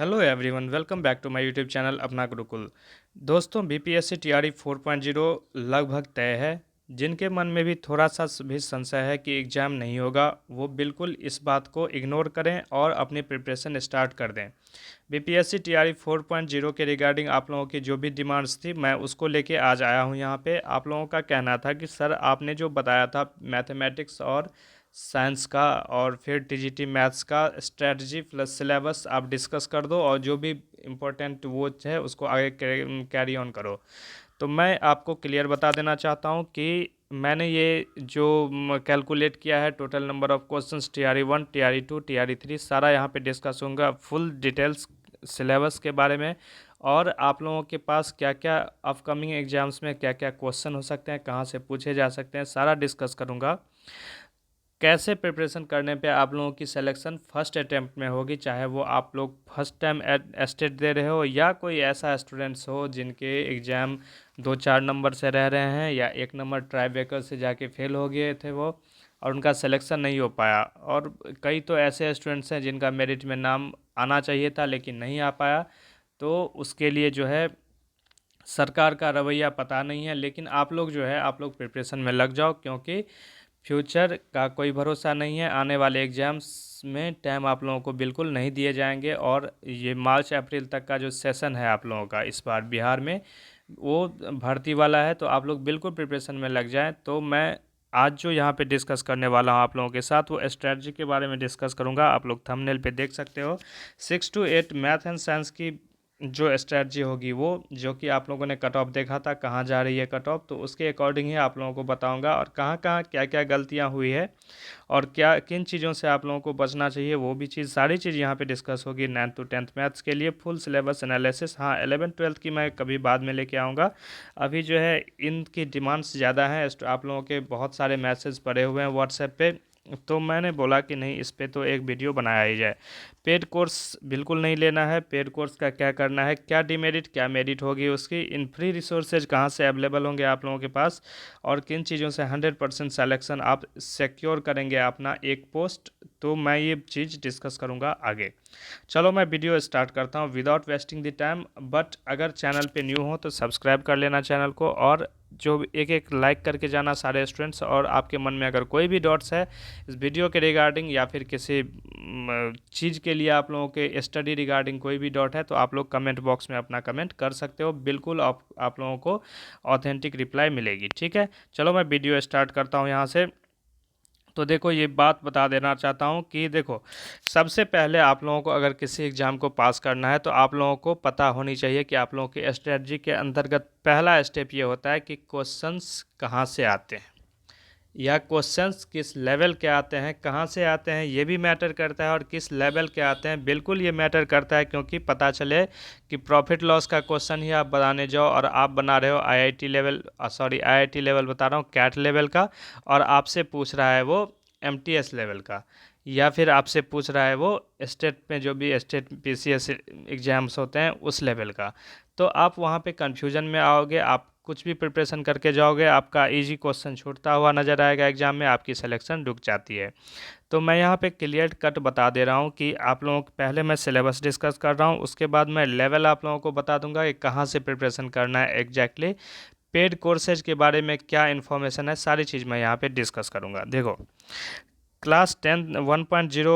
Hello everyone, welcome back to my YouTube channel Apna Gurukul. दोस्तों, BPSC TRE 4.0 लगभग तय है। जिनके मन में भी थोड़ा सा भी संशय है कि एग्ज़ाम नहीं होगा, वो बिल्कुल इस बात को इग्नोर करें और अपनी प्रिपरेशन स्टार्ट कर दें। बीपीएससी टीआरई 4.0 के रिगार्डिंग आप लोगों की जो भी डिमांड्स थी, मैं उसको लेके आज आया हूँ यहाँ पे। आप लोगों का कहना था कि सर, आपने जो बताया था मैथमेटिक्स और साइंस का और फिर टीजीटी मैथ्स का स्ट्रेटजी प्लस सिलेबस आप डिस्कस कर दो और जो भी इम्पोर्टेंट वो है उसको आगे कैरी ऑन करो। तो मैं आपको क्लियर बता देना चाहता हूँ कि मैंने ये जो कैलकुलेट किया है, total number of questions TRE 1, TRE 2, TRE 3 सारा यहाँ पे डिस्कस होगा, फुल डिटेल्स सिलेबस के बारे में। और आप लोगों के पास क्या क्या अपकमिंग एग्जाम्स में क्या क्या क्वेश्चन हो सकते हैं, कहाँ से पूछे जा सकते हैं, सारा डिस्कस करूँगा। कैसे प्रिपरेशन करने पे आप लोगों की सिलेक्शन फर्स्ट अटैम्प्ट में होगी, चाहे वो आप लोग फर्स्ट टाइम एस्टेट दे रहे हो या कोई ऐसा स्टूडेंट्स हो जिनके एग्ज़ाम 2-4 नंबर से रह रहे हैं या 1 नंबर ट्राई ब्रेकर से जाके फेल हो गए थे वो, और उनका सिलेक्शन नहीं हो पाया। और कई तो ऐसे स्टूडेंट्स हैं जिनका मेरिट में नाम आना चाहिए था लेकिन नहीं आ पाया। तो उसके लिए जो है सरकार का रवैया पता नहीं है, लेकिन आप लोग जो है आप लोग प्रिपरेशन में लग जाओ, क्योंकि फ्यूचर का कोई भरोसा नहीं है। आने वाले एग्ज़ाम्स में टाइम आप लोगों को बिल्कुल नहीं दिए जाएंगे, और ये मार्च अप्रैल तक का जो सेशन है आप लोगों का इस बार बिहार में, वो भर्ती वाला है। तो आप लोग बिल्कुल प्रिपरेशन में लग जाएं। तो मैं आज जो यहाँ पे डिस्कस करने वाला हूँ आप लोगों के साथ, वो स्ट्रेटजी के बारे में डिस्कस करूँगा। आप लोग थंबनेल पे देख सकते हो, 6 to 8 मैथ एंड साइंस की जो स्ट्रेटजी होगी, वो जो कि आप लोगों ने कट ऑफ देखा था, कहाँ जा रही है कट ऑफ, तो उसके अकॉर्डिंग ही आप लोगों को बताऊंगा, और कहाँ कहाँ क्या क्या गलतियाँ हुई है और क्या किन चीज़ों से आप लोगों को बचना चाहिए, वो भी चीज़ सारी चीज़ यहाँ पे डिस्कस होगी। 9th to 10th मैथ्स के लिए फुल सिलेबस एनालिसिस। हाँ, 11th-12th की मैं कभी बाद में लेके आऊँगा। अभी जो है इनकी डिमांड्स ज़्यादा हैं, आप लोगों के बहुत सारे मैसेज पड़े हुए हैं व्हाट्सएप पे, तो मैंने बोला कि नहीं, इस पे तो एक वीडियो बनाया ही जाए। पेड कोर्स बिल्कुल नहीं लेना है। पेड कोर्स का क्या करना है, क्या डिमेरिट क्या मेरिट होगी उसकी, इन फ्री रिसोर्सेज कहाँ से अवेलेबल होंगे आप लोगों के पास, और किन चीज़ों से 100% सिलेक्शन आप सिक्योर करेंगे अपना एक पोस्ट, तो मैं ये चीज़ डिस्कस करूँगा आगे। चलो मैं वीडियो स्टार्ट करता हूँ without wasting the time. But अगर चैनल पे न्यू हो तो सब्सक्राइब कर लेना चैनल को, और जो एक एक लाइक करके जाना सारे स्टूडेंट्स। और आपके मन में अगर कोई भी डाउट्स है इस वीडियो के रिगार्डिंग या फिर किसी चीज़ के लिए आप लोगों के स्टडी रिगार्डिंग कोई भी डाउट है, तो आप लोग कमेंट बॉक्स में अपना कमेंट कर सकते हो। बिल्कुल आप लोगों को ऑथेंटिक रिप्लाई मिलेगी। ठीक है, चलो मैं वीडियो स्टार्ट करता हूँ यहाँ से। तो देखो, ये बात बता देना चाहता हूँ कि देखो, सबसे पहले आप लोगों को अगर किसी एग्ज़ाम को पास करना है तो आप लोगों को पता होनी चाहिए कि आप लोगों की स्ट्रेटजी के अंतर्गत पहला स्टेप ये होता है कि क्वेश्चंस कहाँ से आते हैं, या क्वेश्चंस किस लेवल के आते हैं, कहाँ से आते हैं, ये भी मैटर करता है, और किस लेवल के आते हैं बिल्कुल ये मैटर करता है। क्योंकि पता चले कि प्रॉफिट लॉस का क्वेश्चन ही आप बनाने जाओ और आप बना रहे हो आईआईटी लेवल, आईआईटी लेवल बता रहा हूँ, कैट लेवल का, और आपसे पूछ रहा है वो एमटीएस लेवल का, या फिर आपसे पूछ रहा है वो स्टेट में जो भी स्टेट पीसीएस एग्जाम्स होते हैं उस लेवल का, तो आप वहाँ पे कंफ्यूजन में आओगे। आप कुछ भी प्रिपरेशन करके जाओगे, आपका इजी क्वेश्चन छूटता हुआ नज़र आएगा एग्जाम में, आपकी सिलेक्शन रुक जाती है। तो मैं यहाँ पे क्लियर कट बता दे रहा हूँ कि आप लोगों को पहले मैं सिलेबस डिस्कस कर रहा हूँ, उसके बाद मैं लेवल आप लोगों को बता दूंगा कि कहाँ से प्रिपरेशन करना है एग्जैक्टली। पेड कोर्सेज के बारे में क्या इन्फॉर्मेशन है, सारी चीज़ मैं यहाँ पे डिस्कस करूँगा। देखो, क्लास 10 1.0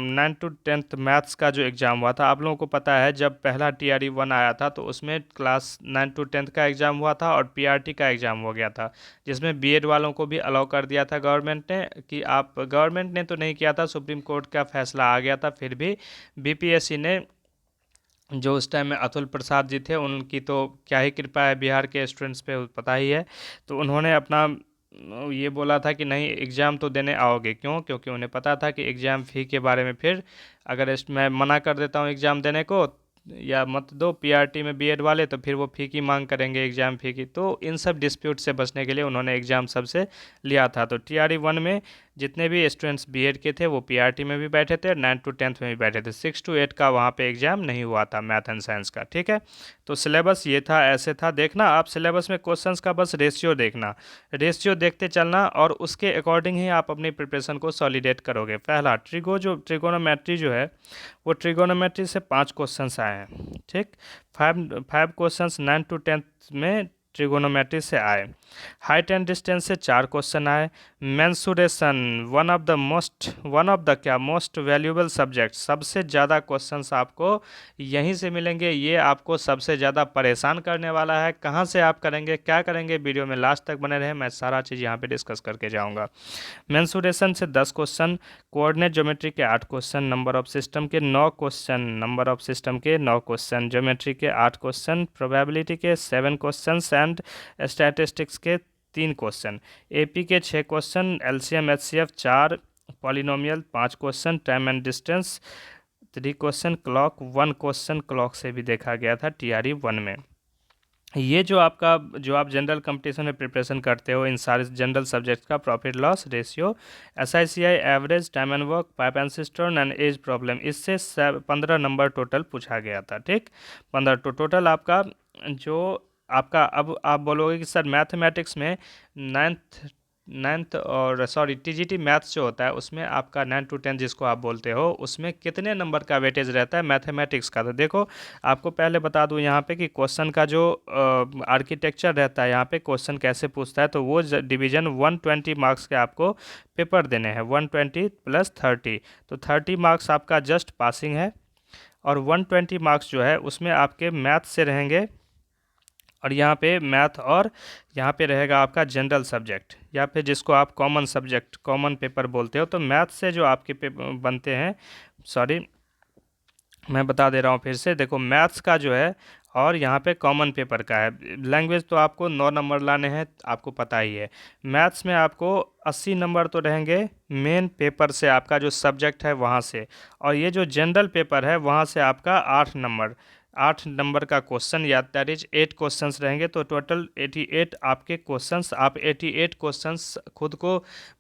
9 to 10th मैथ्स का जो एग्ज़ाम हुआ था, आप लोगों को पता है जब पहला टीआरई 1 आया था तो उसमें क्लास 9 to 10th का एग्ज़ाम हुआ था और पीआरटी का एग्ज़ाम हो गया था, जिसमें बीएड वालों को भी अलाउ कर दिया था गवर्नमेंट ने। कि आप, गवर्नमेंट ने तो नहीं किया था, सुप्रीम कोर्ट का फैसला आ गया था, फिर भी बीपीएससी ने, जो उस टाइम में अतुल प्रसाद जी थे, उनकी तो क्या ही कृपा है बिहार के स्टूडेंट्स पे, पता ही है। तो उन्होंने अपना ये बोला था कि नहीं, एग्ज़ाम तो देने आओगे। क्यों? क्योंकि उन्हें पता था कि एग्ज़ाम फ़ी के बारे में फिर अगर मैं मना कर देता हूँ एग्ज़ाम देने को, या मत दो पीआरटी में बीएड वाले, तो फिर वो फ़ी की मांग करेंगे, एग्ज़ाम फ़ी की। तो इन सब डिस्प्यूट से बचने के लिए उन्होंने एग्ज़ाम सबसे लिया था। तो टीआरई 1 में जितने भी स्टूडेंट्स बीएड के थे वो पीआरटी में भी बैठे थे, 9 to 10 में भी बैठे थे। 6 to 8 का वहाँ पे एग्जाम नहीं हुआ था मैथ एंड साइंस का, ठीक है। तो सिलेबस ये था, ऐसे था। देखना आप सिलेबस में क्वेश्चंस का बस रेशियो देखना, रेशियो देखते चलना और उसके अकॉर्डिंग ही आप अपनी प्रिपरेशन को सॉलिडेट करोगे। पहला ट्रिगोनोमेट्री जो है वो ट्रिगोनोमेट्री से 5 क्वेश्चंस आए हैं, ठीक। फाइव क्वेश्चंस 9 to 10 में ट्रिगोनोमेट्री से आए। हाइट एंड डिस्टेंस से 4 क्वेश्चन आए। मेंसुरेशन वन ऑफ द क्या मोस्ट वैल्यूएबल सब्जेक्ट, सबसे ज़्यादा क्वेश्चंस आपको यहीं से मिलेंगे। ये आपको सबसे ज़्यादा परेशान करने वाला है। कहाँ से आप करेंगे, क्या करेंगे, वीडियो में लास्ट तक बने रहे, मैं सारा चीज़ यहाँ पे डिस्कस करके जाऊँगा। मेंसुरेशन से 10 क्वेश्चन, कोऑर्डिनेट ज्योमेट्री के 8 क्वेश्चन, नंबर ऑफ सिस्टम के 9 क्वेश्चन, ज्योमेट्री के 8 क्वेश्चन, प्रोबेबिलिटी के 7 क्वेश्चन एंड स्टैटिस्टिक्स के 3 क्वेश्चन, एपी के 6 question, LCM HCF 4, polynomial 5 question, time and distance 3 question, clock 1 question, clock से भी देखा गया था टीआरई 1 में। ये जो आप जनरल कंपटीशन में प्रिपरेशन करते हो, इन सारे जनरल सब्जेक्ट्स का profit loss ratio, SICI average, time and work, pipe and cistern and age problem, इससे 15 नंबर टोटल पूछा गया था, ठीक। 15 टोटल आपका जो आपका, अब आप बोलोगे कि सर मैथमेटिक्स में नाइन्थ और सॉरी टीजीटी मैथ्स जो होता है उसमें आपका 9 to 10 जिसको आप बोलते हो, उसमें कितने नंबर का वेटेज रहता है मैथमेटिक्स का। तो देखो आपको पहले बता दूं यहाँ पे कि क्वेश्चन का जो आर्किटेक्चर रहता है, यहाँ पे क्वेश्चन कैसे पूछता है, तो वो डिवीजन 120 मार्क्स के आपको पेपर देने हैं, 120 + 30, तो 30 मार्क्स आपका जस्ट पासिंग है और 120 मार्क्स जो है उसमें आपके मैथ से रहेंगे, और यहाँ पे मैथ और यहाँ पे रहेगा आपका जनरल सब्जेक्ट, या फिर जिसको आप कॉमन सब्जेक्ट, कॉमन पेपर बोलते हो। तो मैथ से जो आपके बनते हैं, सॉरी मैं बता दे रहा हूँ फिर से, देखो मैथ्स का जो है और यहाँ पे कॉमन पेपर का है। लैंग्वेज तो आपको 9 नंबर लाने हैं, आपको पता ही है। मैथ्स में आपको 80 नंबर तो रहेंगे मेन पेपर से, आपका जो सब्जेक्ट है वहाँ से, और ये जो जनरल पेपर है वहाँ से आपका 8 नंबर का क्वेश्चन, या दैट इज 8 क्वेश्चंस रहेंगे। तो टोटल 88 आपके क्वेश्चंस, आप 88 क्वेश्चंस खुद को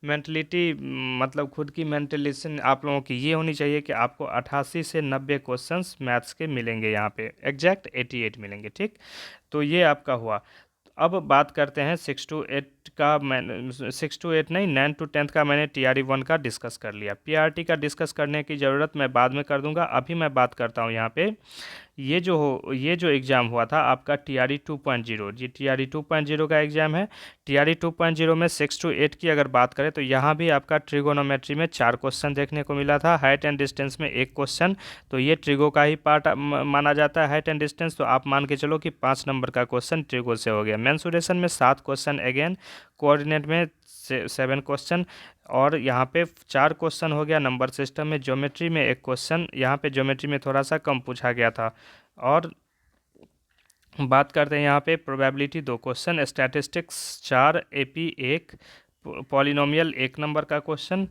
मेंटलिटी, मतलब खुद की मेंटलिटी आप लोगों की ये होनी चाहिए कि आपको 88 से 90 क्वेश्चंस मैथ्स के मिलेंगे, यहाँ पे एग्जैक्ट 88 मिलेंगे, ठीक। तो ये आपका हुआ। अब बात करते हैं 6 to 8 का। मैं 6 to 8 नहीं, 9 to 10 का मैंने टीआरई 1 का डिस्कस कर लिया। पीआरटी का डिस्कस करने की ज़रूरत मैं बाद में कर दूंगा, अभी मैं बात करता हूँ यहाँ पे ये जो एग्ज़ाम हुआ था आपका टीआरई 2.0, जी टीआरई 2.0 का एग्ज़ाम है। टीआरई 2.0 में 6 to 8 की अगर बात करें तो यहाँ भी आपका ट्रिगोनोमेट्री में 4 क्वेश्चन देखने को मिला था, हाइट एंड डिस्टेंस में 1 क्वेश्चन, तो ये ट्रिगो का ही पार्ट माना जाता है हाइट एंड डिस्टेंस, तो आप मान के चलो कि 5 नंबर का क्वेश्चन ट्रिगो से हो गया। मेंसुरेशन में 7 क्वेश्चन अगेन, कोऑर्डिनेट में 7 क्वेश्चन, और यहाँ पे 4 क्वेश्चन हो गया। नंबर सिस्टम में, ज्योमेट्री में 1 क्वेश्चन, यहाँ पे ज्योमेट्री में थोड़ा सा कम पूछा गया था। और बात करते हैं यहाँ पे probability 2 question, statistics 4, AP 1, polynomial 1 number का क्वेश्चन,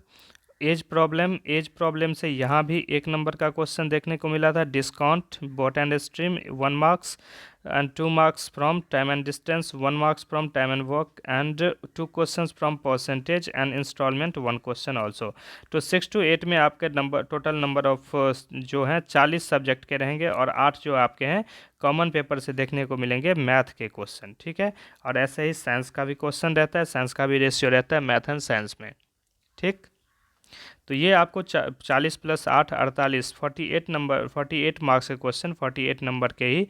एज प्रॉब्लम से यहाँ भी 1 नंबर का क्वेश्चन देखने को मिला था। Discount boat and stream 1 marks and 2 marks from time and distance, 1 marks from time and work and 2 questions from percentage and instalment 1 question also. तो 6 to 8 में आपके टोटल नंबर ऑफ जो हैं 40 सब्जेक्ट के रहेंगे, और 8 जो आपके हैं कॉमन पेपर से देखने को मिलेंगे मैथ के क्वेश्चन, ठीक है। और ऐसे ही साइंस का भी क्वेश्चन रहता है, साइंस का भी रेशियो रहता है मैथ एंड साइंस में, ठीक। तो ये आपको 40 + 8 48, 48 मार्क्स के क्वेश्चन, 48 नंबर के ही,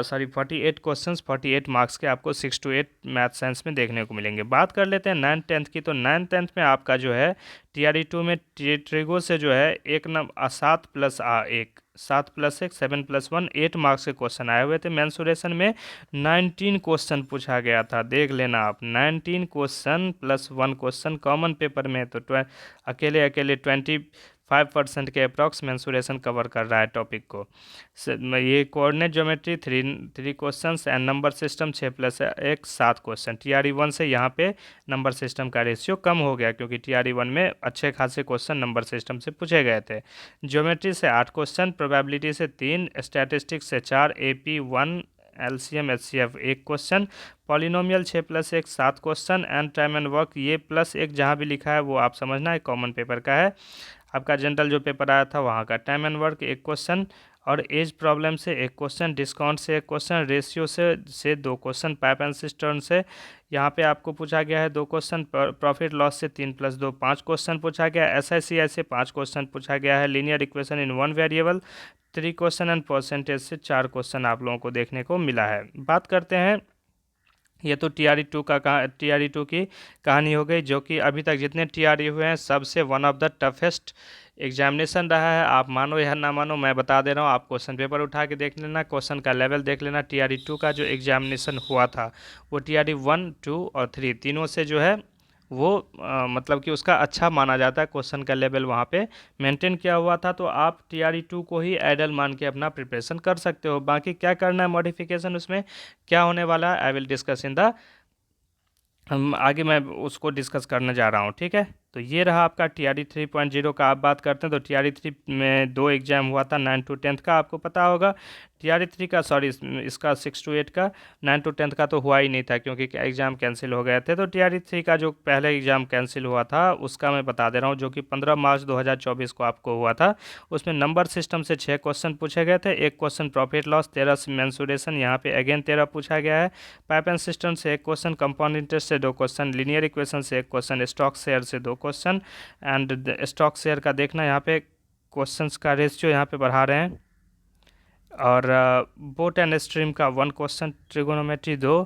सॉरी 48 क्वेश्चंस 48 मार्क्स के आपको 6 to 8 मैथ साइंस में देखने को मिलेंगे। बात कर लेते हैं 9th 10th की। तो 9th 10th में आपका जो है टीआरई 2 में ट्रिगो से जो है 7 + 1 7 + 1 8 मार्क्स के क्वेश्चन आए हुए थे। मेंसुरेशन में 19 क्वेश्चन पूछा गया था, देख लेना आप, 19 क्वेश्चन + 1 क्वेश्चन कॉमन पेपर में। तो अकेले 25% के अप्रॉक्स मेंसुरेशन कवर कर रहा है टॉपिक को। ये coordinate geometry 3 questions and number system 6 + 1 7 question. TRE 1 से यहाँ पे नंबर सिस्टम का रेशियो कम हो गया, क्योंकि टीआरई 1 में अच्छे खासे क्वेश्चन नंबर सिस्टम से पूछे गए थे। ज्योमेट्री से 8 क्वेश्चन, प्रोबेबिलिटी से 3, स्टैटिस्टिक्स से 4, AP 1 LCM HCF 1 question, polynomial 6 + 1 7 question, and time and work ये +1 जहाँ भी लिखा है वो आप समझना है, कॉमन पेपर का है। आपका जनरल जो पेपर आया था वहाँ का टाइम एंड वर्क 1 क्वेश्चन, और एज प्रॉब्लम से 1 क्वेश्चन, डिस्काउंट से 1 क्वेश्चन, रेशियो से 2 क्वेश्चन, पाइप एंड सिस्टर्न से यहाँ पे आपको पूछा गया है 2 क्वेश्चन, प्रॉफिट लॉस से 3 + 2 5 क्वेश्चन पूछा गया है, SICI से 5 क्वेश्चन पूछा गया है, linear equation in 1 variable 3 question, and percentage से 4 क्वेश्चन आप लोगों को देखने को मिला है। बात करते हैं, ये तो TRE 2 TRE 2 की कहानी हो गई, जो कि अभी तक जितने TRE हुए हैं सबसे one of the toughest examination रहा है। आप मानो या ना मानो, मैं बता दे रहा हूँ, आप क्वेश्चन पेपर उठा के देख लेना, क्वेश्चन का लेवल देख लेना। TRE 2 का जो एग्जामिनेशन हुआ था वो TRE 1, 2 और 3 तीनों से जो है वो मतलब कि उसका अच्छा माना जाता है, क्वेश्चन का लेवल वहाँ पे मेंटेन किया हुआ था। तो आप TRE 2 को ही आइडल मान के अपना प्रिपरेशन कर सकते हो। बाकी क्या करना है मॉडिफिकेशन, उसमें क्या होने वाला है, I will discuss in the हम आगे, मैं उसको डिस्कस करने जा रहा हूँ, ठीक है। तो ये रहा आपका TRE 3.0 का। आप बात करते हैं तो TRE 3 में 2 एग्जाम हुआ था, 9 to 10th का, आपको पता होगा। TRE 3 का, सॉरी, इसका 6 to 8 का, 9 to 10th का तो हुआ ही नहीं था क्योंकि एग्ज़ाम कैंसिल हो गए थे। तो TRE 3 का जो पहले एग्ज़ाम कैंसिल हुआ था उसका मैं बता दे रहा हूँ, जो कि 15 मार्च 2024 को आपको हुआ था। उसमें नंबर सिस्टम से 6 क्वेश्चन पूछे गए थे, 1 क्वेश्चन प्रॉफिट लॉस, 13 से मेंसुरेशन, यहाँ पे अगेन 13 पूछा गया है, पाइप एंड सिस्टम से 1 क्वेश्चन, कंपाउंड इंटरेस्ट से 2 क्वेश्चन, लीनियर इक्वेशन से 1 क्वेश्चन, स्टॉक शेयर से 2 क्वेश्चन। एंड स्टॉक शेयर का देखना, यहाँ पे क्वेश्चंस का रेशियो यहाँ पे बढ़ा रहे हैं। और बोट एंड स्ट्रीम का 1 question, trigonometry 2,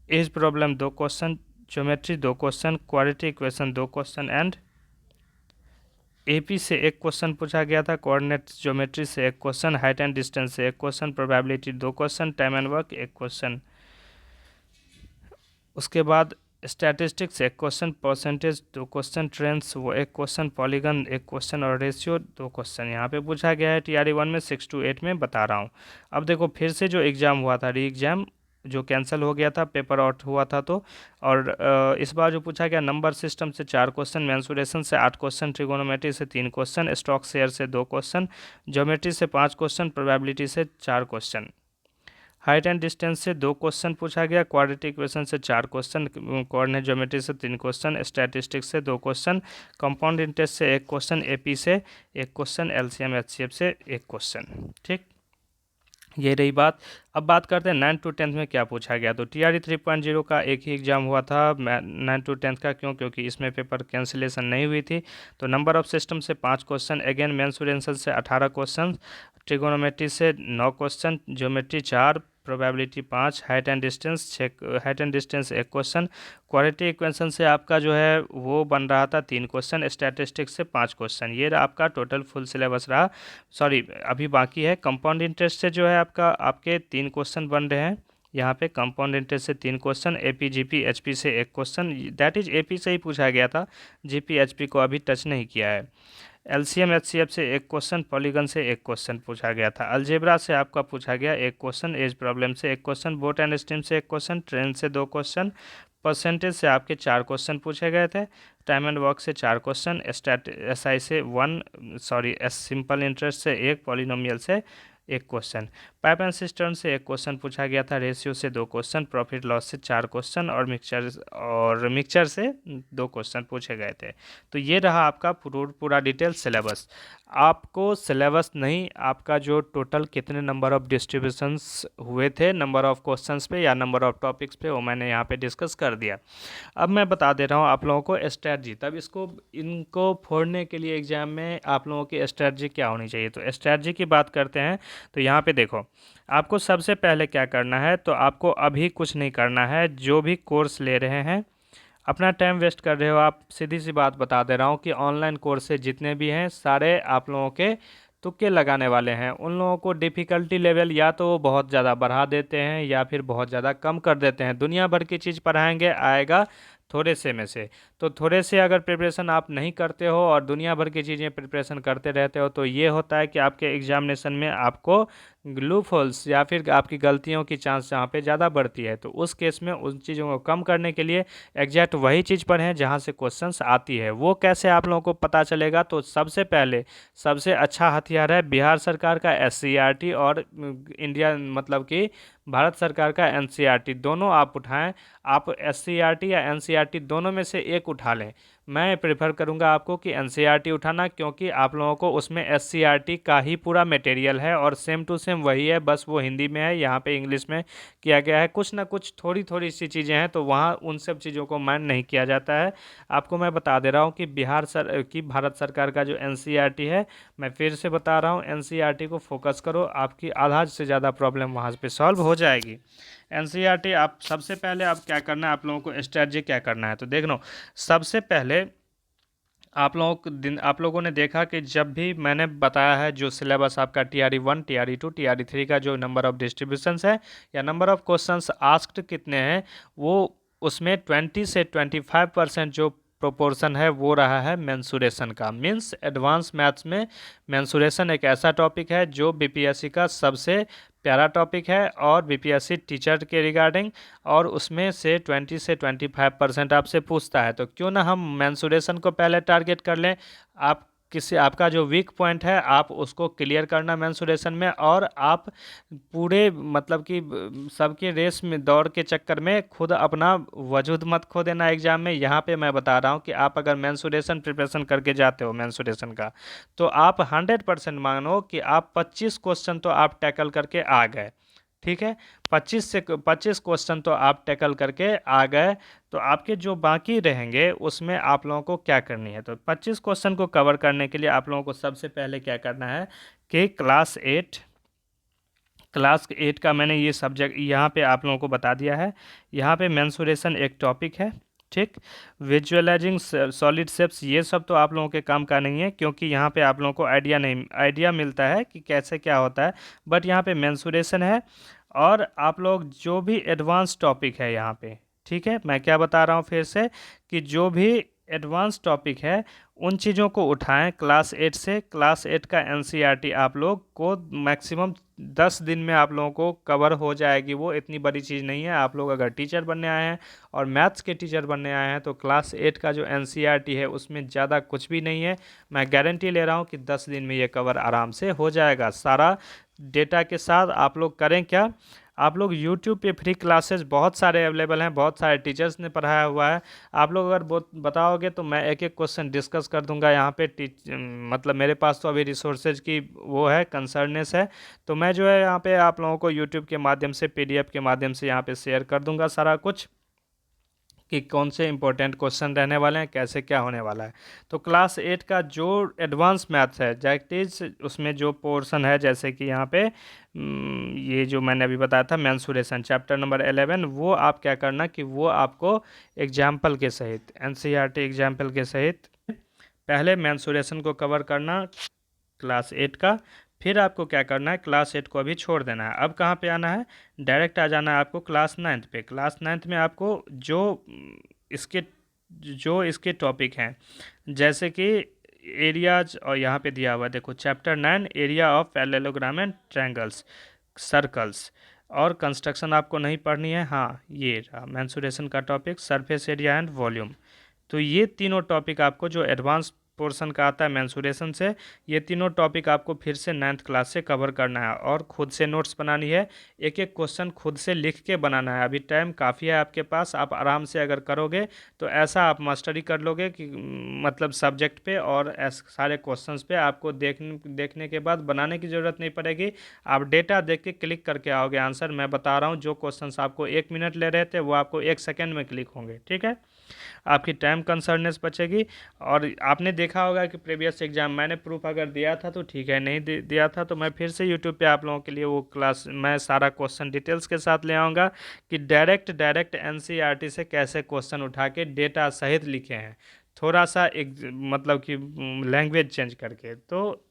age problem 2 question, geometry 2 question, quadratic equation 2 question, and AP से 1 क्वेश्चन पूछा गया था, कोऑर्डिनेट ज्योमेट्री से 1 क्वेश्चन, हाइट एंड डिस्टेंस से 1 question, probability 2 question, time and work 1 question. उसके बाद statistics 1 question, percentage 2 question, trends वो 1 question, polygon 1 question, और रेशियो 2 क्वेश्चन यहाँ पे पूछा गया है TRE 1 में 6 to 8 में बता रहा हूँ। अब देखो, फिर से जो एग्ज़ाम हुआ था, री एग्ज़ाम जो कैंसिल हो गया था, पेपर आउट हुआ था, तो और इस बार जो पूछा गया, नंबर सिस्टम से 4 क्वेश्चन, मेंसुरेशन से 8 क्वेश्चन, ट्रिगोनोमेट्री से 3 क्वेश्चन, स्टॉक शेयर से 2 क्वेश्चन, ज्योमेट्री से 5 क्वेश्चन, प्रोबेबिलिटी से 4 क्वेश्चन, हाइट एंड डिस्टेंस से 2 क्वेश्चन पूछा गया, क्वाड्रेटिक इक्वेशन से 4 क्वेश्चन, कोऑर्डिनेट ज्योमेट्री से 3 क्वेश्चन, स्टैटिस्टिक्स से 2 क्वेश्चन, कंपाउंड इंटरेस्ट से 1 क्वेश्चन, AP से 1 क्वेश्चन, LCM HCF से 1 क्वेश्चन, ठीक। ये रही बात। अब बात करते हैं 9 to 10th में क्या पूछा गया। तो TRE 3.0 का एक ही एग्ज़ाम हुआ था 9 to 10th का, क्योंकि इसमें पेपर कैंसिलेशन नहीं हुई थी। तो नंबर ऑफ सिस्टम से 5 क्वेश्चन, अगेन मेंसुरेशन से 18 क्वेश्चन, ट्रिगोनोमेट्री से 9 question, geometry 4, probability 5, height and distance 6, height and distance 1 question, quadratic equation से आपका जो है वो बन रहा था 3 क्वेश्चन, स्टैटिस्टिक्स से 5 क्वेश्चन। ये आपका टोटल फुल सिलेबस रहा। सॉरी, अभी बाकी है कंपाउंड इंटरेस्ट से जो है आपके 3 क्वेश्चन बन रहे हैं। यहाँ पे कंपाउंड इंटरेस्ट से 3 क्वेश्चन, AP GP HP से 1 क्वेश्चन, दैट इज AP से ही पूछा गया था, GP HP को अभी टच नहीं किया है। LCM HCF से 1 क्वेश्चन, पॉलीगन से 1 क्वेश्चन पूछा गया था, अलजेब्रा से आपका पूछा गया 1 क्वेश्चन, एज प्रॉब्लम से 1 क्वेश्चन, बोट एंड स्ट्रीम से 1 क्वेश्चन, ट्रेन से 2 क्वेश्चन, परसेंटेज से आपके 4 क्वेश्चन पूछे गए थे, टाइम एंड वर्क से 4 क्वेश्चन, SI से 1, सॉरी, सिंपल इंटरेस्ट से 1, पॉलिनोमियल से 1 क्वेश्चन, पाइप एंड सिस्टर्न से 1 क्वेश्चन पूछा गया था, रेशियो से 2 क्वेश्चन, प्रॉफिट लॉस से 4 क्वेश्चन, और मिक्सचर से 2 क्वेश्चन पूछे गए थे। तो ये रहा आपका पूरा डिटेल सिलेबस। आपको सिलेबस नहीं, आपका जो टोटल कितने नंबर ऑफ डिस्ट्रीब्यूशंस हुए थे नंबर ऑफ क्वेश्चंस पे या नंबर ऑफ टॉपिक्स पे, वो मैंने यहाँ पे डिस्कस कर दिया। अब मैं बता दे रहा हूँ आप लोगों को स्ट्रैटजी। तब इनको फोड़ने के लिए एग्जाम में आप लोगों की स्ट्रैटजी क्या होनी चाहिए। तो स्ट्रैटजी की बात करते हैं तो यहाँ पे देखो, आपको सबसे पहले क्या करना है। तो आपको अभी कुछ नहीं करना है, जो भी कोर्स ले रहे हैं अपना टाइम वेस्ट कर रहे हो आप। सीधी सी बात बता दे रहा हूँ कि ऑनलाइन कोर्सेज जितने भी हैं सारे आप लोगों के तुक्के लगाने वाले हैं। उन लोगों को डिफ़िकल्टी लेवल या तो बहुत ज़्यादा बढ़ा देते हैं या फिर बहुत ज़्यादा कम कर देते हैं। दुनिया भर की चीज़ पढ़ाएंगे, आएगा थोड़े से में से। तो थोड़े से अगर प्रिपरेशन आप नहीं करते हो और दुनिया भर की चीज़ें प्रिपरेशन करते रहते हो तो ये होता है कि आपके एग्जामिनेशन में आपको लूप होल्स या फिर आपकी गलतियों की चांस जहाँ पे ज़्यादा बढ़ती है। तो उस केस में उन चीज़ों को कम करने के लिए एग्जैक्ट वही चीज़ पढ़ें जहाँ से क्वेश्चंस आती है। वो कैसे आप लोगों को पता चलेगा? तो सबसे पहले सबसे अच्छा हथियार है बिहार सरकार का एससीईआरटी और इंडिया मतलब कि भारत सरकार का एनसीईआरटी। दोनों आप उठाएं। आप एससीईआरटी या एनसीईआरटी दोनों में से एक उठा लें। मैं प्रेफर करूंगा आपको कि एनसीईआरटी उठाना, क्योंकि आप लोगों को उसमें एससीईआरटी का ही पूरा मटेरियल है और सेम टू सेम वही है, बस वो हिंदी में है, यहाँ पे इंग्लिश में किया गया है। कुछ ना कुछ थोड़ी थोड़ी सी चीज़ें हैं तो वहाँ उन सब चीज़ों को मान नहीं किया जाता है। आपको मैं बता दे रहा हूँ कि भारत सरकार का जो एनसीईआरटी है, मैं फिर से बता रहा हूँ, एनसीईआरटी को फोकस करो, आपकी आधा से ज़्यादा प्रॉब्लम वहाँ पे सॉल्व हो जाएगी। एनसीईआरटी आप सबसे पहले आप क्या करना है, आप लोगों को स्ट्रेटजी क्या करना है, तो देख लो। सबसे पहले आप लोगों ने देखा कि जब भी मैंने बताया है जो सिलेबस आपका TRE 1 TRE 2 TRE 3 का जो नंबर ऑफ डिस्ट्रीब्यूशंस है या नंबर ऑफ क्वेश्चंस आस्क्ड कितने हैं, वो उसमें 20 से 25% जो प्रोपोर्शन है वो रहा है मेंसुरेशन का। मींस एडवांस मैथ्स में मेंसुरेशन एक ऐसा टॉपिक है जो बीपीएससी का सबसे प्यारा टॉपिक है और बीपीएससी टीचर के रिगार्डिंग, और उसमें से 20 से 25% आपसे पूछता है। तो क्यों ना हम मेंसुरेशन को पहले टारगेट कर लें। आपका जो वीक पॉइंट है आप उसको क्लियर करना मेंसुरेशन में, और आप पूरे मतलब कि सबके रेस में दौड़ के चक्कर में खुद अपना वजूद मत खो देना एग्जाम में। यहाँ पे मैं बता रहा हूँ कि आप अगर मेंसुरेशन प्रिपरेशन करके जाते हो मेंसुरेशन का, तो आप 100% मानो कि आप 25 क्वेश्चन तो आप टैकल करके आ गए। ठीक है, 25 क्वेश्चन तो आप टैकल करके आ गए। तो आपके जो बाकी रहेंगे उसमें आप लोगों को क्या करनी है, तो 25 क्वेश्चन को कवर करने के लिए आप लोगों को सबसे पहले क्या करना है कि क्लास 8 का मैंने ये सब्जेक्ट यहाँ पे आप लोगों को बता दिया है। यहाँ पे मेंसुरेशन एक टॉपिक है। ठीक, विजुअलाइजिंग सॉलिड शेप्स ये सब तो आप लोगों के काम का नहीं है, क्योंकि यहाँ पे आप लोगों को आइडिया मिलता है कि कैसे क्या होता है, बट यहाँ पे मेंसुरेशन है। और आप लोग जो भी एडवांस टॉपिक है यहाँ पे, ठीक है, मैं क्या बता रहा हूँ फिर से कि जो भी एडवांस टॉपिक है उन चीज़ों को उठाएं क्लास 8 से। क्लास 8 का एनसीईआरटी आप लोग को मैक्सिमम 10 दिन में आप लोगों को कवर हो जाएगी। वो इतनी बड़ी चीज़ नहीं है। आप लोग अगर टीचर बनने आए हैं और मैथ्स के टीचर बनने आए हैं तो क्लास 8 का जो एनसीईआरटी है उसमें ज़्यादा कुछ भी नहीं है। मैं गारंटी ले रहा हूँ कि 10 दिन में ये कवर आराम से हो जाएगा। सारा डेटा के साथ आप लोग करें क्या, आप लोग YouTube पे फ्री क्लासेस बहुत सारे अवेलेबल हैं, बहुत सारे टीचर्स ने पढ़ाया हुआ है। आप लोग अगर बताओगे तो मैं एक एक क्वेश्चन डिस्कस कर दूंगा यहाँ पे। मतलब मेरे पास तो अभी रिसोर्सेज की वो है, कंसर्नेस है, तो मैं जो है यहाँ पे आप लोगों को YouTube के माध्यम से PDF के माध्यम से यहाँ पे शेयर कर दूंगा सारा कुछ कि कौन से इंपॉर्टेंट क्वेश्चन रहने वाले हैं, कैसे क्या होने वाला है। तो क्लास 8 का जो एडवांस मैथ्स है जैक्टिज, उसमें जो पोर्शन है जैसे कि यहाँ पे ये जो मैंने अभी बताया था मेंसुरेशन चैप्टर नंबर 11, वो आप क्या करना कि वो आपको एग्जाम्पल के सहित एनसीईआरटी एग्जाम्पल के सहित पहले मेंसुरेशन को कवर करना क्लास 8 का। फिर आपको क्या करना है, क्लास 8 को अभी छोड़ देना है। अब कहाँ पे आना है, डायरेक्ट आ जाना है आपको क्लास 9 पे। क्लास 9 में आपको इसके इसके टॉपिक हैं जैसे कि एरियाज, और यहाँ पे दिया हुआ है देखो chapter 9 area of parallelogram and triangles circles. और कंस्ट्रक्शन आपको नहीं पढ़नी है। हाँ, ये रहा मेंसुरेशन का topic, surface area and volume. तो ये तीनों टॉपिक आपको जो एडवांस पोर्शन का आता है मेंसुरेशन से, ये तीनों टॉपिक आपको फिर से 9th क्लास से कवर करना है और खुद से नोट्स बनानी है। एक एक क्वेश्चन खुद से लिख के बनाना है। अभी टाइम काफ़ी है आपके पास, आप आराम से अगर करोगे तो ऐसा आप मास्टरी कर लोगे कि मतलब सब्जेक्ट पे और सारे क्वेश्चंस पे आपको देखने के बाद बनाने की ज़रूरत नहीं पड़ेगी। आप डेटा देख के क्लिक करके आओगे आंसर। मैं बता रहा हूँ जो क्वेश्चंस आपको 1 मिनट ले रहे थे वो आपको 1 सेकेंड में क्लिक होंगे। ठीक है, आपकी टाइम कंसर्नेस बचेगी। और आपने देखा होगा कि प्रीवियस एग्जाम मैंने प्रूफ अगर दिया था तो ठीक है, नहीं दिया था तो मैं फिर से यूट्यूब पे आप लोगों के लिए वो क्लास मैं सारा क्वेश्चन डिटेल्स के साथ ले आऊँगा कि डायरेक्ट एनसीईआरटी से कैसे क्वेश्चन उठा के डेटा सहित लिखे हैं, थोड़ा सा एक मतलब कि लैंग्वेज चेंज करके। तो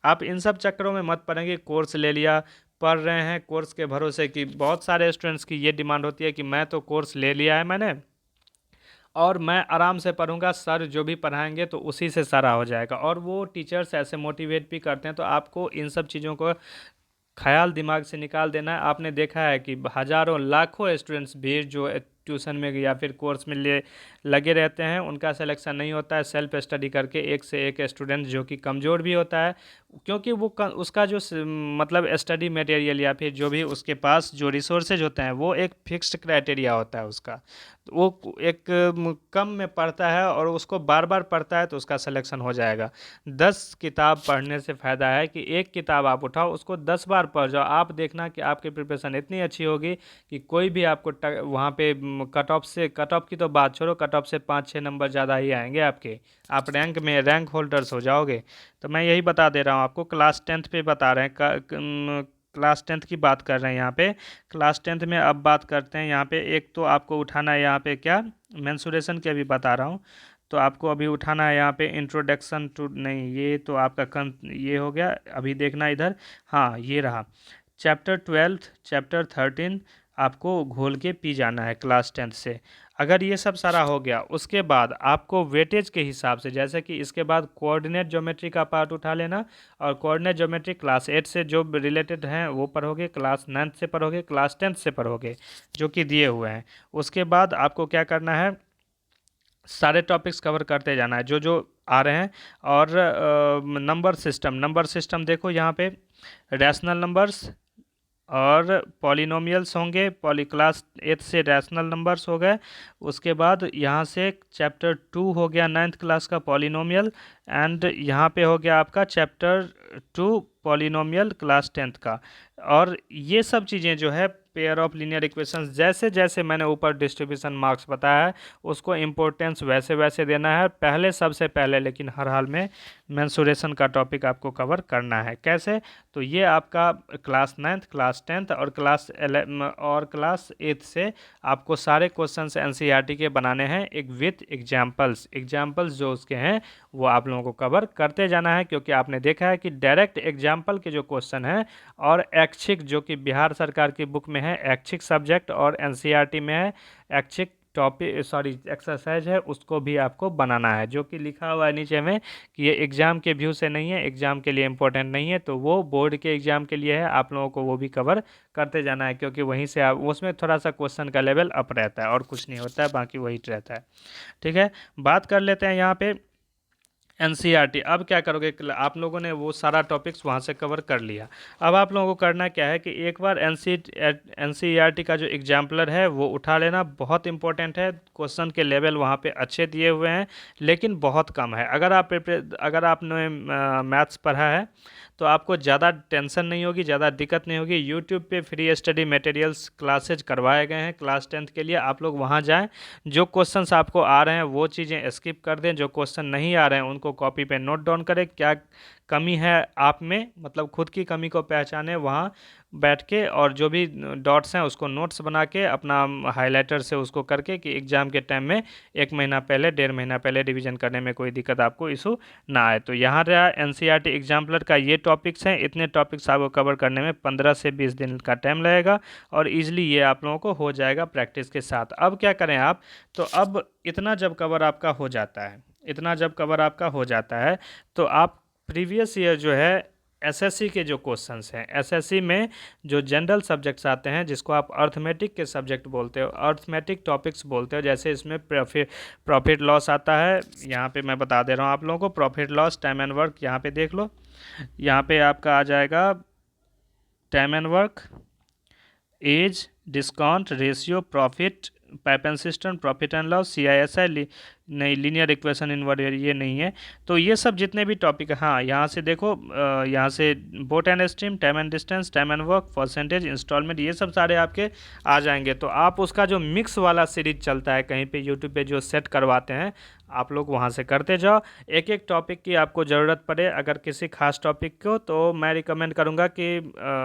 आप इन सब चक्करों में मत पड़ेंगे। कोर्स ले लिया, पढ़ रहे हैं कोर्स के भरोसे, कि बहुत सारे स्टूडेंट्स की ये डिमांड होती है कि मैं तो कोर्स ले लिया है मैंने और मैं आराम से पढ़ूंगा, सर जो भी पढ़ाएंगे तो उसी से सारा हो जाएगा। और वो टीचर्स ऐसे मोटिवेट भी करते हैं, तो आपको इन सब चीज़ों को ख्याल दिमाग से निकाल देना है। आपने देखा है कि हजारों लाखों स्टूडेंट्स भी जो ट्यूशन में या फिर कोर्स में ले लगे रहते हैं, उनका सिलेक्शन नहीं होता है सेल्फ स्टडी करके। एक से एक स्टूडेंट जो कि कमज़ोर भी होता है, क्योंकि वो उसका जो मतलब स्टडी मटेरियल या फिर जो भी उसके पास जो रिसोर्सेज होते हैं वो एक फिक्स्ड क्राइटेरिया होता है उसका। तो वो एक कम में पढ़ता है और उसको बार बार पढ़ता है तो उसका सिलेक्शन हो जाएगा। 10 किताब पढ़ने से फ़ायदा है कि एक किताब आप उठाओ, उसको 10 बार पढ़ जाओ। आप देखना कि आपकी प्रिपरेशन इतनी अच्छी होगी कि कोई भी आपको वहाँ पे कट ऑफ की तो बात छोड़ो, कट ऑफ से 5-6 नंबर ज़्यादा ही आएंगे आपके। आप रैंक होल्डर्स हो जाओगे। तो मैं यही बता दे रहा हूँ आपको। क्लास 10th पे बता रहे हैं, क्लास 10th की बात कर रहे हैं यहाँ पे। क्लास 10th में अब बात करते हैं यहाँ पे। एक तो आपको उठाना है यहाँ पे क्या, मेंसुरेशन के अभी बता रहा हूँ। तो आपको अभी उठाना है यहाँ पे इंट्रोडक्शन टू, नहीं ये तो आपका ये हो गया। अभी देखना इधर, हाँ ये रहा चैप्टर 12, चैप्टर 13 आपको घोल के पी जाना है क्लास 10th से। अगर ये सब सारा हो गया, उसके बाद आपको वेटेज के हिसाब से, जैसे कि इसके बाद कोऑर्डिनेट ज्योमेट्री का पार्ट उठा लेना। और कोऑर्डिनेट ज्योमेट्री क्लास 8 से जो रिलेटेड हैं वो पढ़ोगे, क्लास 9th से पढ़ोगे, क्लास 10th से पढ़ोगे, जो कि दिए हुए हैं। उसके बाद आपको क्या करना है, सारे टॉपिक्स कवर करते जाना है जो जो आ रहे हैं। और नंबर सिस्टम देखो यहाँ पे, रैशनल नंबर्स और पॉलिनोमियल्स होंगे। क्लास 8 से रैशनल नंबर्स हो गए। उसके बाद यहाँ से चैप्टर 2 हो गया 9th क्लास का पॉलिनोमियल। एंड यहाँ पे हो गया आपका चैप्टर 2 पॉलिनोमियल क्लास 10th का। और ये सब चीज़ें जो है पेयर ऑफ लीनियर इक्वेशंस, जैसे जैसे मैंने ऊपर डिस्ट्रीब्यूशन मार्क्स बताया है उसको इम्पोर्टेंस वैसे वैसे देना है पहले, सबसे पहले। लेकिन हर हाल में मेंसुरेशन का टॉपिक आपको कवर करना है। कैसे, तो ये आपका क्लास 9th, क्लास 10th और क्लास 8 से आपको सारे क्वेश्चंस एनसीईआरटी के बनाने हैं, एक विथ एग्जाम्पल्स जो उसके हैं वो आप लोगों को कवर करते जाना है। क्योंकि आपने देखा है कि डायरेक्ट एग्जाम्पल के जो क्वेश्चन हैं और ऐच्छिक, जो कि बिहार सरकार की बुक में है ऐच्छिक सब्जेक्ट और एनसीईआरटी में है ऐच्छिक टॉपिक, सॉरी एक्सरसाइज है, उसको भी आपको बनाना है। जो कि लिखा हुआ है नीचे में कि ये एग्ज़ाम के व्यू से नहीं है, एग्ज़ाम के लिए इंपॉर्टेंट नहीं है, तो वो बोर्ड के एग्ज़ाम के लिए है। आप लोगों को वो भी कवर करते जाना है, क्योंकि वहीं से आप उसमें थोड़ा सा क्वेश्चन का लेवल अप रहता है और कुछ नहीं होता है, बाकी वही रहता है। ठीक है, बात कर लेते हैं यहाँ पे एनसीईआरटी। अब क्या करोगे, आप लोगों ने वो सारा टॉपिक्स वहाँ से कवर कर लिया। अब आप लोगों को करना क्या है कि एक बार एनसीईआरटी का जो एग्जाम्पलर है वो उठा लेना, बहुत इंपॉर्टेंट है। क्वेश्चन के लेवल वहाँ पे अच्छे दिए हुए हैं लेकिन बहुत कम है। अगर आपने मैथ्स पढ़ा है तो आपको ज़्यादा टेंशन नहीं होगी, ज़्यादा दिक्कत नहीं होगी। यूट्यूब पे फ्री स्टडी मटेरियल्स क्लासेज करवाए गए हैं क्लास 10th के लिए, आप लोग वहाँ जाएं। जो क्वेश्चंस आपको आ रहे हैं वो चीज़ें स्किप कर दें, जो क्वेश्चन नहीं आ रहे हैं उनको कॉपी पे नोट डाउन करें। क्या कमी है आप में, मतलब खुद की कमी को पहचाने वहाँ बैठ के, और जो भी डॉट्स हैं उसको नोट्स बना के अपना हाइलाइटर से उसको करके कि एग्ज़ाम के टाइम में 1 महीना पहले, 1.5 महीना पहले रिवीजन करने में कोई दिक्कत आपको इशू ना आए। तो यहाँ रहा एनसीईआरटी एग्जाम्पलर का ये टॉपिक्स हैं। इतने टॉपिक्स आपको कवर करने में 15 से 20 दिन का टाइम लगेगा और ईजिली ये आप लोगों को हो जाएगा प्रैक्टिस के साथ। अब क्या करें आप, तो अब इतना जब कवर आपका हो जाता है तो आप प्रीवियस ईयर जो है एसएससी के जो क्वेश्चंस हैं, एसएससी में जो जनरल सब्जेक्ट्स आते हैं जिसको आप अर्थमेटिक के सब्जेक्ट बोलते हो, अर्थमेटिक टॉपिक्स बोलते हो, जैसे इसमें प्रॉफिट लॉस आता है। यहाँ पे मैं बता दे रहा हूँ आप लोगों को, profit loss, time and work, यहाँ पे देख लो। यहाँ पे आपका आ जाएगा time and work, age, discount, ratio, profit, pipe and cistern, profit and loss, CISI, नहीं लीनियर इक्वेशन इनवर्ड, ये नहीं है। तो ये सब जितने भी टॉपिक, हाँ यहाँ से देखो, यहाँ से boat and stream, time and distance, time and work, percentage, instalment, ये सब सारे आपके आ जाएंगे। तो आप उसका जो मिक्स वाला सीरीज चलता है कहीं पे यूट्यूब पे जो सेट करवाते हैं, आप लोग वहाँ से करते जाओ। एक एक टॉपिक की आपको ज़रूरत पड़े अगर किसी खास टॉपिक को, तो मैं रिकमेंड करूँगा कि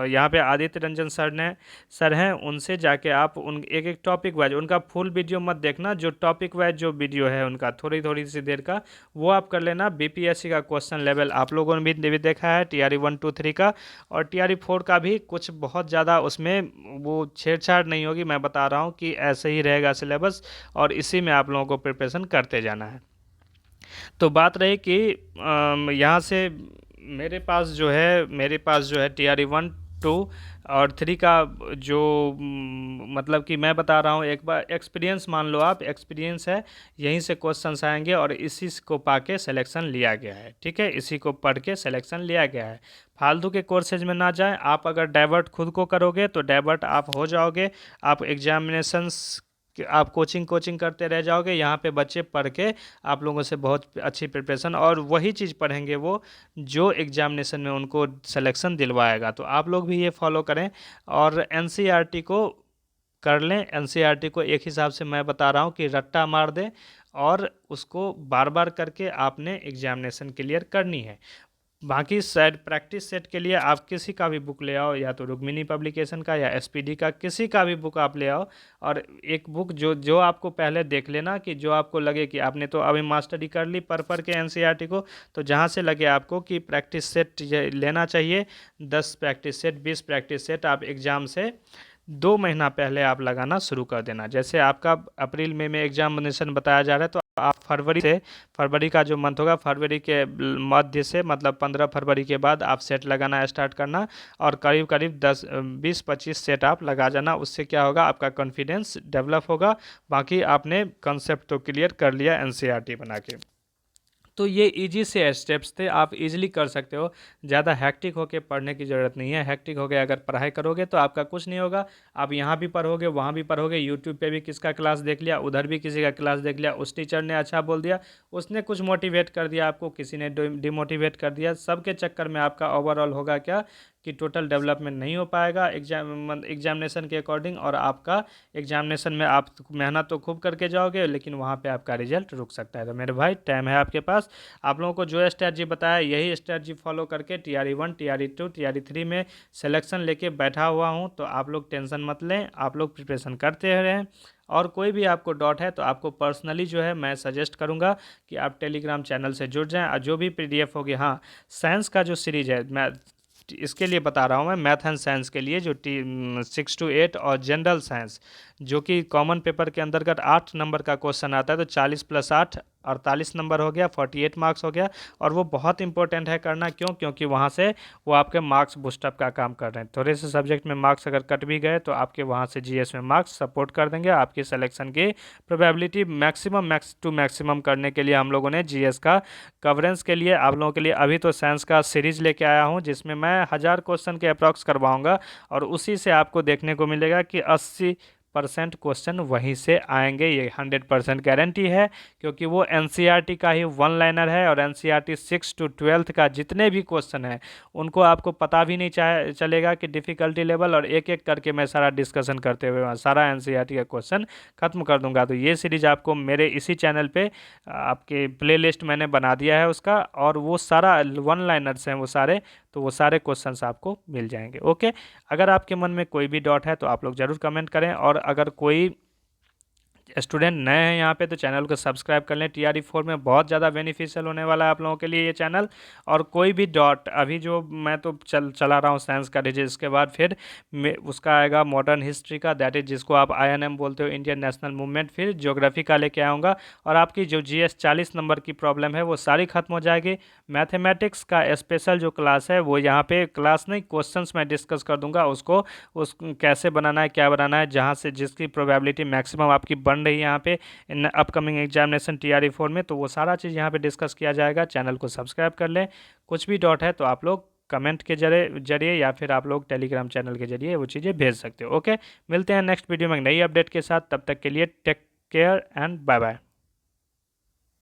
यहाँ पे आदित्य रंजन सर हैं, उनसे जाके आप उन एक एक टॉपिक वाइज, उनका फुल वीडियो मत देखना, जो टॉपिक वाइज जो वीडियो है उनका थोड़ी सी देर का, वो आप कर लेना। बीपीएससी का क्वेश्चन लेवल आप लोगों ने भी देखा है, टीआरई 1 2 3 का, और टीआरई 4 का भी कुछ बहुत ज़्यादा उसमें वो छेड़छाड़ नहीं होगी। मैं बता रहा हूँ कि ऐसे ही रहेगा सिलेबस, और इसी में आप लोगों को प्रिपरेशन करते जाना है। तो बात रही कि यहाँ से मेरे पास जो है टीआरई 1 2 और 3 का जो मतलब कि मैं बता रहा हूँ, एक बार एक्सपीरियंस मान लो, आप एक्सपीरियंस है, यहीं से क्वेश्चंस आएंगे और इसी को पा के सिलेक्शन लिया गया है। ठीक है, इसी को पढ़ के सिलेक्शन लिया गया है। फालतू के कोर्सेज में ना जाएं। आप अगर डाइवर्ट खुद को करोगे तो डाइवर्ट आप हो जाओगे। आप एग्जामिनेशंस आप कोचिंग करते रह जाओगे। यहाँ पे बच्चे पढ़ के आप लोगों से बहुत अच्छी प्रिपरेशन और वही चीज़ पढ़ेंगे वो जो एग्जामिनेशन में उनको सिलेक्शन दिलवाएगा। तो आप लोग भी ये फॉलो करें और एनसीईआरटी को कर लें। एनसीईआरटी को एक हिसाब से मैं बता रहा हूँ कि रट्टा मार दें और उसको बार बार करके आपने एग्जामिनेशन क्लियर करनी है। बाकी सेट प्रैक्टिस सेट के लिए आप किसी का भी बुक ले आओ, या तो रुक्मिणी पब्लिकेशन का या एसपीडी का, किसी का भी बुक आप ले आओ। और एक बुक जो आपको पहले देख लेना कि जो आपको लगे कि आपने तो अभी मास्टरी कर ली पढ़ के एनसीईआरटी को, तो जहाँ से लगे आपको कि प्रैक्टिस सेट लेना चाहिए, 10 प्रैक्टिस सेट 20 प्रैक्टिस सेट आप एग्ज़ाम से 2 महीना पहले आप लगाना शुरू कर देना। जैसे आपका अप्रैल मई में एग्जामिनेशन बताया जा रहा है, तो आप फरवरी का जो मंथ होगा, फरवरी के मध्य से मतलब 15 फरवरी के बाद आप सेट लगाना स्टार्ट करना, और करीब करीब 20-25 सेट आप लगा जाना। उससे क्या होगा, आपका कॉन्फिडेंस डेवलप होगा। बाकी आपने कंसेप्ट तो क्लियर कर लिया एनसीईआरटी बना के। तो ये इजी से स्टेप्स थे, आप इजीली कर सकते हो। ज़्यादा हैक्टिक होके पढ़ने की ज़रूरत नहीं है। हैक्टिक होके अगर पढ़ाई करोगे तो आपका कुछ नहीं होगा। आप यहाँ भी पढ़ोगे, वहाँ भी पढ़ोगे, यूट्यूब पे भी किसका क्लास देख लिया, उधर भी किसी का क्लास देख लिया, उस टीचर ने अच्छा बोल दिया, उसने कुछ मोटिवेट कर दिया आपको, किसी ने डिमोटिवेट कर दिया। सबके चक्कर में आपका ओवरऑल होगा क्या कि टोटल डेवलपमेंट नहीं हो पाएगा एग्जामिनेशन के अकॉर्डिंग, और आपका एग्जामिनेशन में आप मेहनत तो खूब करके जाओगे लेकिन वहाँ पे आपका रिजल्ट रुक सकता है। तो मेरे भाई टाइम है आपके पास। आप लोगों को जो स्ट्रैटेजी बताया यही स्ट्रैटेजी फॉलो करके टीआरई 1 टीआरई 2 टीआरई 3 में सिलेक्शन लेके बैठा हुआ हूँ। तो आप लोग टेंशन मत लें, आप लोग प्रिपरेशन करते रहें। और कोई भी आपको डाउट है तो आपको पर्सनली जो है मैं सजेस्ट करूंगा कि आप टेलीग्राम चैनल से जुड़ जाएं। और जो भी पीडीएफ होगी, हाँ, साइंस का जो सीरीज है, मैं इसके लिए बता रहा हूँ, मैं मैथ एंड साइंस के लिए जो 6 to 8 और जनरल साइंस जो कि कॉमन पेपर के अंतर्गत 8 नंबर का क्वेश्चन आता है, तो 40 + 8 48 नंबर हो गया, 48 मार्क्स हो गया। और वो बहुत इंपॉर्टेंट है करना, क्यों? क्योंकि वहाँ से वो आपके मार्क्स बूस्टअप का काम कर रहे हैं। थोड़े से सब्जेक्ट में मार्क्स अगर कट भी गए तो आपके वहाँ से जीएस में मार्क्स सपोर्ट कर देंगे। आपकी सिलेक्शन की प्रोबेबिलिटी मैक्सिमम करने के लिए हम लोगों ने जीएस का कवरेंस के लिए आप लोगों के लिए अभी तो साइंस का सीरीज लेके आया हूँ, जिसमें मैं 1000 क्वेश्चन के अप्रॉक्स करवाऊँगा, और उसी से आपको देखने को मिलेगा कि 80% क्वेश्चन वहीं से आएंगे। ये 100% गारंटी है, क्योंकि वो एनसीईआरटी का ही वन लाइनर है। और एनसीईआरटी 6 to 12 का जितने भी क्वेश्चन हैं उनको आपको पता भी नहीं चलेगा कि डिफ़िकल्टी लेवल, और एक एक करके मैं सारा डिस्कशन करते हुए सारा एनसीईआरटी का क्वेश्चन खत्म कर दूंगा। तो ये सीरीज आपको मेरे इसी चैनल पे आपके प्लेलिस्ट मैंने बना दिया है उसका, और वो सारा वन लाइनर्स हैं वो सारे, तो वो सारे क्वेश्चंस आपको मिल जाएंगे। ओके, अगर आपके मन में कोई भी डाउट है तो आप लोग ज़रूर कमेंट करें। और अगर कोई स्टूडेंट नए हैं यहाँ पे तो चैनल को सब्सक्राइब कर लें। टीआरई 4 में बहुत ज़्यादा बेनिफिशियल होने वाला है आप लोगों के लिए ये चैनल। और कोई भी डॉट अभी जो मैं तो चला रहा हूँ साइंस का डिजिट, इसके बाद फिर उसका आएगा मॉडर्न हिस्ट्री का, दैट इज जिसको आप आईएनएम बोलते हो, इंडियन नेशनल मूवमेंट। फिर ज्योग्राफी का लेके आऊँगा, और आपकी जो जीएस 40 नंबर की प्रॉब्लम है वो सारी खत्म हो जाएगी। मैथमेटिक्स का स्पेशल जो क्लास है वो यहाँ पे क्लास नहीं, क्वेश्चंस मैं डिस्कस कर दूंगा, उसको कैसे बनाना है, क्या बनाना है, जहाँ से जिसकी प्रोबेबिलिटी मैक्सिमम आपकी बन रही है यहाँ पे इन अपकमिंग एग्जामिनेशन टीआरई 4 में, तो वो सारा चीज़ यहाँ पे डिस्कस किया जाएगा। चैनल को सब्सक्राइब कर लें। कुछ भी डाउट है तो आप लोग कमेंट के जरिए या फिर आप लोग टेलीग्राम चैनल के जरिए वो चीज़ें भेज सकते हो। ओके, मिलते हैं नेक्स्ट वीडियो में नई अपडेट के साथ। तब तक के लिए take care and bye bye.